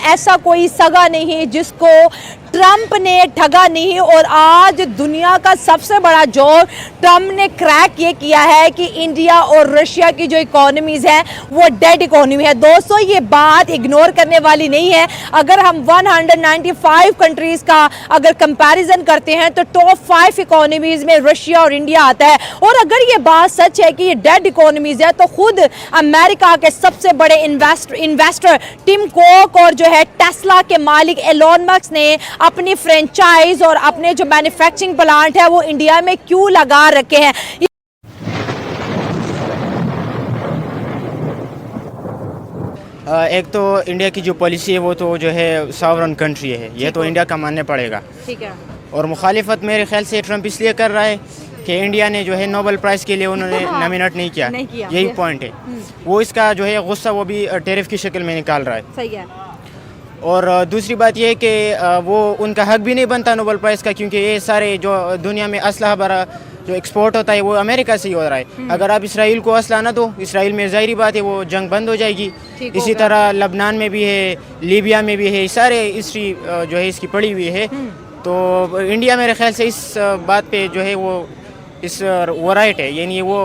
ऐसा कोई सगा नहीं जिसको ट्रंप ने ठगा नहीं। और आज दुनिया का सबसे बड़ा जोर ट्रंप ने क्रैक ये किया है कि इंडिया और रशिया की जो इकोनॉमीज है वो डेड इकोनॉमी है। दोस्तों ये बात इग्नोर करने वाली नहीं है। अगर हम 195 कंट्रीज का अगर कंपैरिजन करते हैं तो टॉप 5 इकोनॉमीज में रशिया और इंडिया आता है। और अगर ये बात सच है कि ये डेड इकोनॉमीज है तो खुद अमेरिका के सबसे बड़े इन्वेस्टर टिम कुक और जो है टेस्ला के मालिक एलोन मस्क ने अपनी फ्रेंचाइज और अपने जो मैन्युफैक्चरिंग प्लांट है वो इंडिया में क्यों लगा रखे हैं। एक तो इंडिया की जो पॉलिसी है वो तो जो है सॉवरन कंट्री है, ये तो इंडिया का मानने पड़ेगा। ठीक है। और मुखालिफत मेरे ख्याल से ट्रंप इसलिए कर रहा है कि इंडिया ने जो है नोबेल प्राइज़ के लिए उन्होंने नॉमिनेट नहीं किया, यही पॉइंट है। वो इसका जो है गुस्सा वो भी टैरिफ की शक्ल में निकाल रहा है। सही है। और दूसरी बात ये है कि वो उनका हक भी नहीं बनता नोबेल प्राइज़ का, क्योंकि ये सारे जो दुनिया में असलहा भरा जो एक्सपोर्ट होता है वो अमेरिका से ही हो रहा है। अगर आप इसराइल को असला ना दो, इसराइल में ज़ाहिरी बात है वो जंग बंद हो जाएगी। इसी तरह लबनान में भी है, लीबिया में भी है, सारे हिस्ट्री जो है इसकी पड़ी हुई है। तो इंडिया मेरे ख्याल से इस बात पे जो है वो राइट है, यानी वो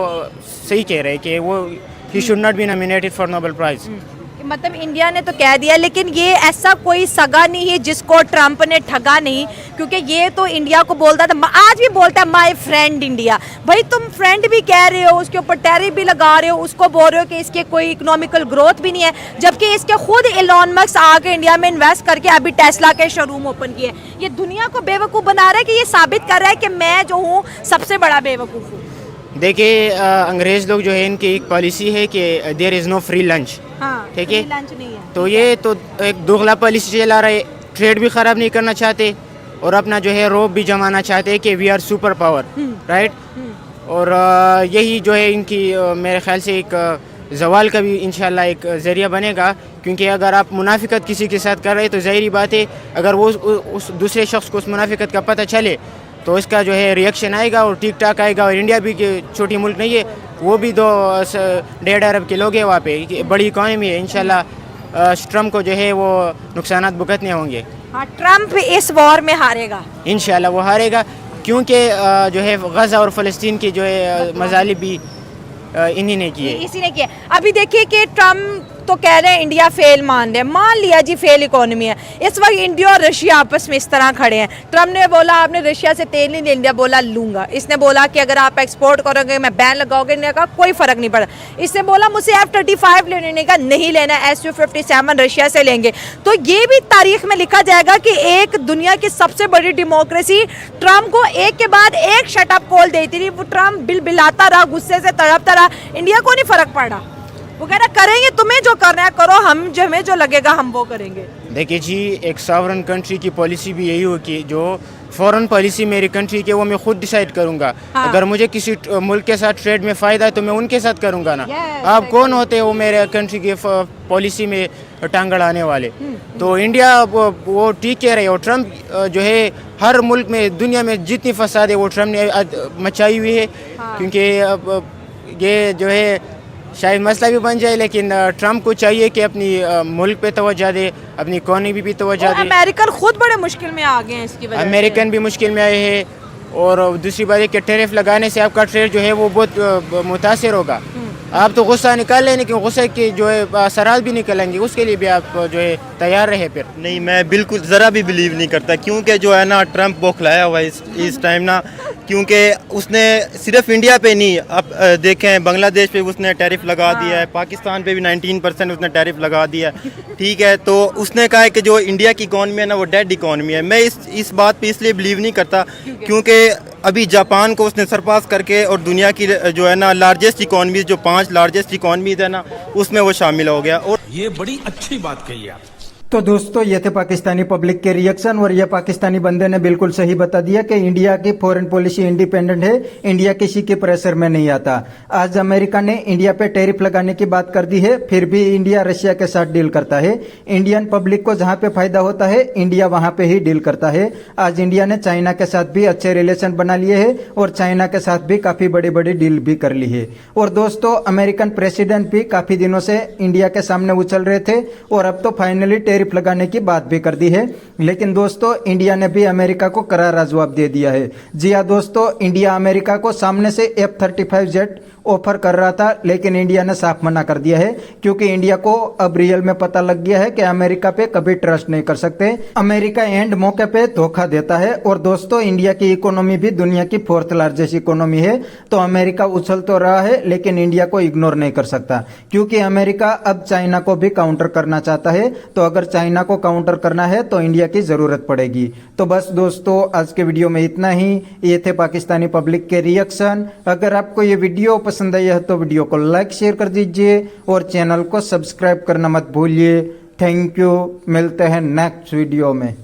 सही कह रहे हैं कि वो he should not be nominated for Nobel prize. मतलब इंडिया ने तो कह दिया, लेकिन ये ऐसा कोई सगा नहीं है जिसको ट्रंप ने ठगा नहीं, क्योंकि ये तो इंडिया को बोलता था, आज भी बोलता है माय फ्रेंड इंडिया। भाई तुम फ्रेंड भी कह रहे हो, उसके ऊपर टैरिफ भी लगा रहे हो, उसको बोल रहे हो कि इसके कोई इकोनॉमिकल ग्रोथ भी नहीं है, जबकि इसके खुद एलोन मस्क आके इंडिया में इन्वेस्ट करके अभी टेस्ला के शोरूम ओपन किए। ये दुनिया को बेवकूफ़ बना रहा है कि ये साबित कर रहा है कि मैं जो हूँ सबसे बड़ा बेवकूफ़ हूँ। देखिए अंग्रेज़ लोग जो है इनकी एक पॉलिसी है कि there is no free lunch. ठीक है, लंच नहीं है। तो ये तो एक दोगला पॉलिसी चला रहे, ट्रेड भी ख़राब नहीं करना चाहते और अपना जो है रोब भी जमाना चाहते हैं कि we are super power, right. और यही जो है इनकी मेरे ख्याल से एक जवाल का भी इंशाल्लाह एक ज़रिया बनेगा, क्योंकि अगर आप मुनाफिकत किसी के साथ कर रहे हैं तो ज़ाहिरी बात है अगर वो उस दूसरे शख्स को उस मुनाफिकत का पता चले तो इसका जो है रिएक्शन आएगा और ठीक ठाक आएगा। और इंडिया भी छोटी मुल्क नहीं है, वो भी 2.5 अरब के लोग हैं वहाँ पे, बड़ी इकॉनमी है। इंशाल्लाह ट्रंप को जो है वो नुकसानात भुगतने होंगे। हाँ, ट्रंप इस वॉर में हारेगा, इंशाल्लाह वो हारेगा, क्योंकि जो है गज़ा और फ़लस्तीन की जो है मज़ालिब भी इन्हीं ने किए, इसी ने किया। अभी देखिए कि ट्रंप तो कह रहे हैं इंडिया फेल मान रहे हैं, मान लिया जी फेल इकोनॉमी है। इस वक्त इंडिया और रशिया आपस में इस तरह खड़े हैं। ट्रंप ने बोला आपने रशिया से तेल नहीं ले, इंडिया बोला लूंगा। इसने बोला कि अगर आप एक्सपोर्ट करोगे मैं बैन लगाओगे, इंडिया का कोई फर्क नहीं पड़ा। इसने बोला मुझसे F-35 लेने का नहीं लेना, Su-57 रशिया से लेंगे। तो ये भी तारीख में लिखा जाएगा कि एक दुनिया की सबसे बड़ी डेमोक्रेसी ट्रंप को एक के बाद एक शटअप कॉल देती रही, वो ट्रंप बिलबिलाता रहा, गुस्से से तड़पता रहा, इंडिया को नहीं फर्क पड़ा। वो कह रहा करेंगे, तुम्हें जो करना है करो, हमें जो लगेगा हम वो करेंगे। देखिए जी, एक सॉवरन कंट्री की पॉलिसी भी यही हो कि जो फॉरेन पॉलिसी मेरी कंट्री की वो मैं खुद डिसाइड करूंगा। हाँ। अगर मुझे किसी मुल्क के साथ ट्रेड में फ़ायदा है तो मैं उनके साथ करूंगा ना। आप कौन होते हो मेरे कंट्री की पॉलिसी में टांग अड़ाने वाले। तो इंडिया वो ठीक कह रहे हो। ट्रंप जो है हर मुल्क में दुनिया में जितनी फसाद है वो ट्रंप ने मचाई हुई है। हाँ। क्योंकि ये जो है शायद मसला भी बन जाए, लेकिन ट्रंप को चाहिए कि अपनी मुल्क पे तवज्जो दे, अपनी इकोनॉमी भी तवज्जो दे। अमेरिकन खुद बड़े मुश्किल में आ गए हैं इसकी वजह से। अमेरिकन भी मुश्किल में आए हैं। और दूसरी बात है कि टैरिफ लगाने से आपका ट्रेड जो है वो बहुत मुतासिर होगा। आप तो गुस्सा निकाल लें, लेकिन गुस्से की जो है असरात भी निकलेंगे, उसके लिए भी आप जो है तैयार रहे। फिर नहीं, मैं बिल्कुल ज़रा भी बिलीव नहीं करता, क्योंकि जो है ना ट्रंप बौखलाया हुआ इस टाइम ना, क्योंकि उसने सिर्फ इंडिया पे नहीं, अब देखें बांग्लादेश पे उसने टैरिफ लगा दिया है, पाकिस्तान पे भी 19% उसने टैरिफ लगा दिया है। ठीक है, तो उसने कहा है कि जो इंडिया की इकॉनमी है ना वो डेड इकॉनमी है। मैं इस बात पे इसलिए बिलीव नहीं करता क्योंकि अभी जापान को उसने सरपास करके और दुनिया की जो है ना लार्जेस्ट इकॉनमीज, जो 5 लार्जेस्ट इकॉनमीज है ना, उसमें वो शामिल हो गया। और ये बड़ी अच्छी बात कही आप। तो दोस्तों ये थे पाकिस्तानी पब्लिक के रिएक्शन, और ये पाकिस्तानी बंदे ने बिल्कुल सही बता दिया कि इंडिया की फॉरेन पॉलिसी इंडिपेंडेंट है, इंडिया किसी के प्रेशर में नहीं आता। आज अमेरिका ने इंडिया पे टैरिफ लगाने की बात कर दी है, फिर भी इंडिया रशिया के साथ डील करता है। इंडियन पब्लिक को जहां पे फायदा होता है इंडिया वहां पे ही डील करता है। आज इंडिया ने चाइना के साथ भी अच्छे रिलेशन बना लिए है और चाइना के साथ भी काफी बड़ी बड़ी डील भी कर ली है। और दोस्तों अमेरिकन प्रेसिडेंट भी काफी दिनों से इंडिया के सामने उछल रहे थे और अब तो फाइनली टैरिफ लगाने की बात भी कर दी है। लेकिन दोस्तों इंडिया ने भी अमेरिका को करारा जवाब दे दिया है। जी हाँ दोस्तों, इंडिया अमेरिका को सामने से F-35 जेट ऑफर कर रहा था, लेकिन इंडिया ने साफ मना कर दिया है, क्योंकि इंडिया को अब रियल में पता लग गया है कि अमेरिका पे कभी ट्रस्ट नहीं कर सकते। अमेरिका एंड मौके पे धोखा देता है। और दोस्तों इंडिया की इकोनॉमी भी दुनिया की 4th लार्जेस्ट इकोनॉमी है, तो अमेरिका उछल तो रहा है लेकिन इंडिया को इग्नोर नहीं कर सकता, क्योंकि अमेरिका अब चाइना को भी काउंटर करना चाहता है। तो अगर चाइना को काउंटर करना है तो इंडिया की जरूरत पड़ेगी। तो बस दोस्तों आज के वीडियो में इतना ही। ये थे पाकिस्तानी पब्लिक के रिएक्शन। अगर आपको ये वीडियो पसंद आई है तो वीडियो को लाइक शेयर कर दीजिए और चैनल को सब्सक्राइब करना मत भूलिए। थैंक यू, मिलते हैं नेक्स्ट वीडियो में।